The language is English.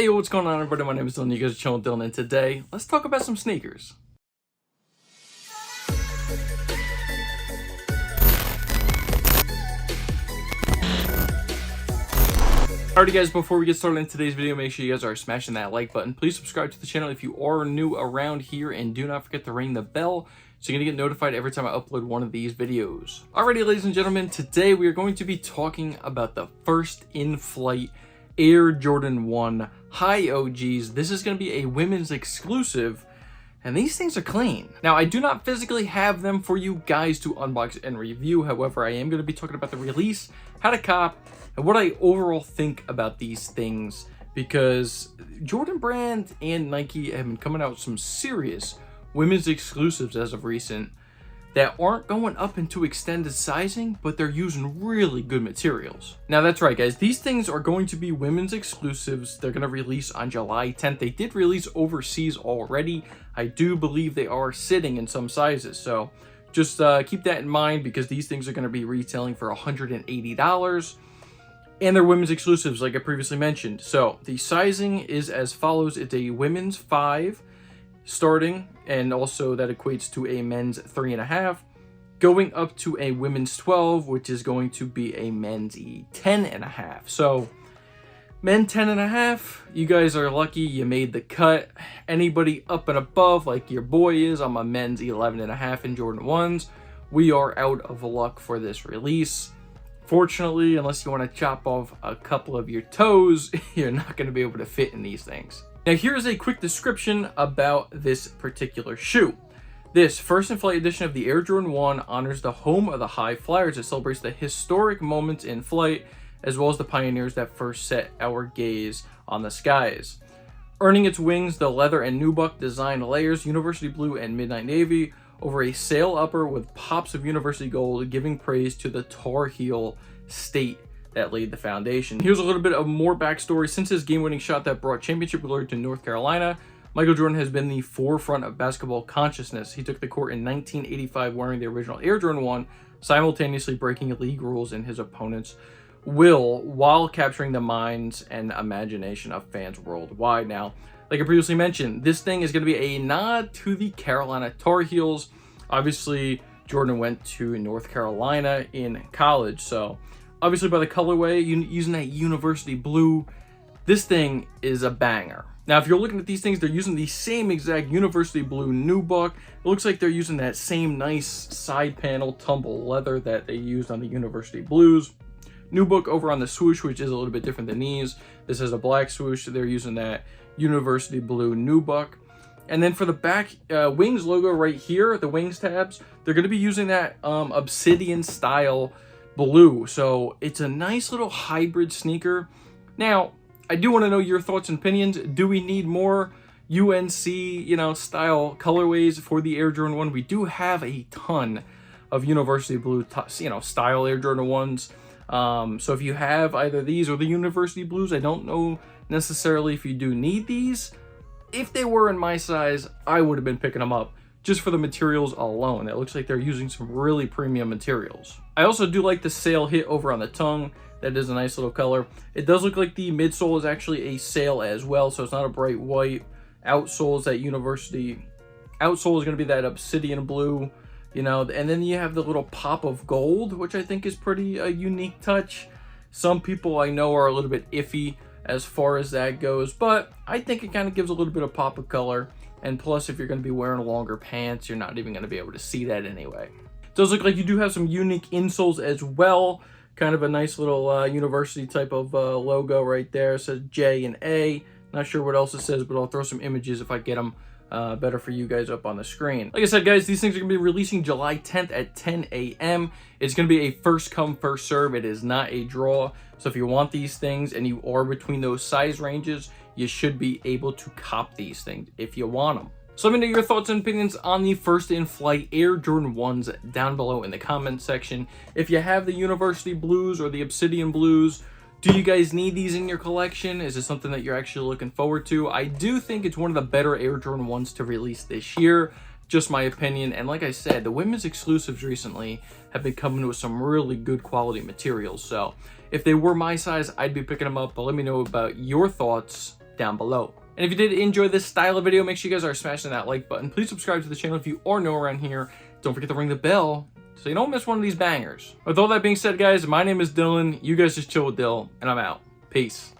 Hey, what's going on, everybody? My name is Dylan. You guys are chilling with Dylan, and today, let's talk about some sneakers. Alrighty guys, before we get started in today's video, make sure you guys are smashing that like button. Please subscribe to the channel if you are new around here, and do not forget to ring the bell so you're going to get notified every time I upload one of these videos. Alrighty, ladies and gentlemen, today we are going to be talking about the first in-flight Air Jordan 1 High OGs. This is going to be a women's exclusive, and these things are clean. Now, I do not physically have them for you guys to unbox and review. However, I am going to be talking about the release, how to cop, and what I overall think about these things, because Jordan Brand and Nike have been coming out with some serious women's exclusives as of recent that aren't going up into extended sizing, but they're using really good materials. Now, that's right, guys. These things are going to be women's exclusives. They're going to release on July 10th. They did release overseas already. I do believe they are sitting in some sizes, so just keep that in mind, because these things are going to be retailing for $180. And they're women's exclusives, like I previously mentioned. So the sizing is as follows. It's a women's 5 starting, and also that equates to a men's 3.5, going up to a women's 12, which is going to be a men's 10.5. So men 10.5, you guys are lucky you made the cut. Anybody up and above, like your boy is, I'm a men's 11.5 in Jordan 1s. We are out of luck for this release. Fortunately, unless you want to chop off a couple of your toes, you're not going to be able to fit in these things. Now, here's a quick description about this particular shoe. This first in-flight edition of the Air Jordan 1 honors the home of the high flyers. It celebrates the historic moments in flight, as well as the pioneers that first set our gaze on the skies. Earning its wings, the leather and nubuck designed layers University Blue and Midnight Navy over a sail upper with pops of University Gold, giving praise to the Tar Heel state that laid the foundation. Here's a little bit of more backstory. Since his game-winning shot that brought championship glory to North Carolina, Michael Jordan has been the forefront of basketball consciousness. He took the court in 1985 wearing the original Air Jordan 1, simultaneously breaking league rules in his opponent's will while capturing the minds and imagination of fans worldwide. Now, like I previously mentioned, this thing is going to be a nod to the Carolina Tar Heels. Obviously, Jordan went to North Carolina in college, so obviously by the colorway, using that University Blue, this thing is a banger. Now, if you're looking at these things, they're using the same exact University Blue nubuck. It looks like they're using that same nice side panel tumble leather that they used on the University Blues. Nubuck over on the swoosh, which is a little bit different than these. This is a black swoosh. They're using that University Blue nubuck. And then for the back wings logo right here, the wings tabs, they're going to be using that obsidian style blue. So it's a nice little hybrid sneaker. Now, I do want to know your thoughts and opinions. Do we need more UNC, style colorways for the Air Jordan 1? We do have a ton of University Blue, style Air Jordan 1s. So if you have either these or the University Blues, I don't know necessarily if you do need these. If they were in my size, I would have been picking them up just for the materials alone. It looks like they're using some really premium materials. I also do like the sail hit over on the tongue. That is a nice little color. It does look like the midsole is actually a sail as well, so it's not a bright white. Outsole is that University. Outsole is going to be that obsidian blue, and then you have the little pop of gold, which I think is pretty a unique touch. Some people I know are a little bit iffy as far as that goes, but I think it kind of gives a little bit of pop of color. And plus, if you're going to be wearing longer pants, you're not even going to be able to see that anyway. It does look like you do have some unique insoles as well. Kind of a nice little university type of logo right there. It says J and A. Not sure what else it says, but I'll throw some images if I get them better for you guys up on the screen. Like I said, guys, these things are going to be releasing July 10th at 10 a.m. It's going to be a first come, first serve. It is not a draw. So if you want these things and you are between those size ranges, you should be able to cop these things if you want them. So let me know your thoughts and opinions on the first in-flight Air Jordan 1s down below in the comments section. If you have the University Blues or the Obsidian Blues, do you guys need these in your collection? Is it something that you're actually looking forward to? I do think it's one of the better Air Jordan 1s to release this year. Just my opinion. And like I said, the women's exclusives recently have been coming with some really good quality materials. So if they were my size, I'd be picking them up. But let me know about your thoughts down below. And if you did enjoy this style of video, make sure you guys are smashing that like button. Please subscribe to the channel if you are new around here. Don't forget to ring the bell so you don't miss one of these bangers. With all that being said, guys, my name is Dylan. You guys just chill with Dill, and I'm out. Peace.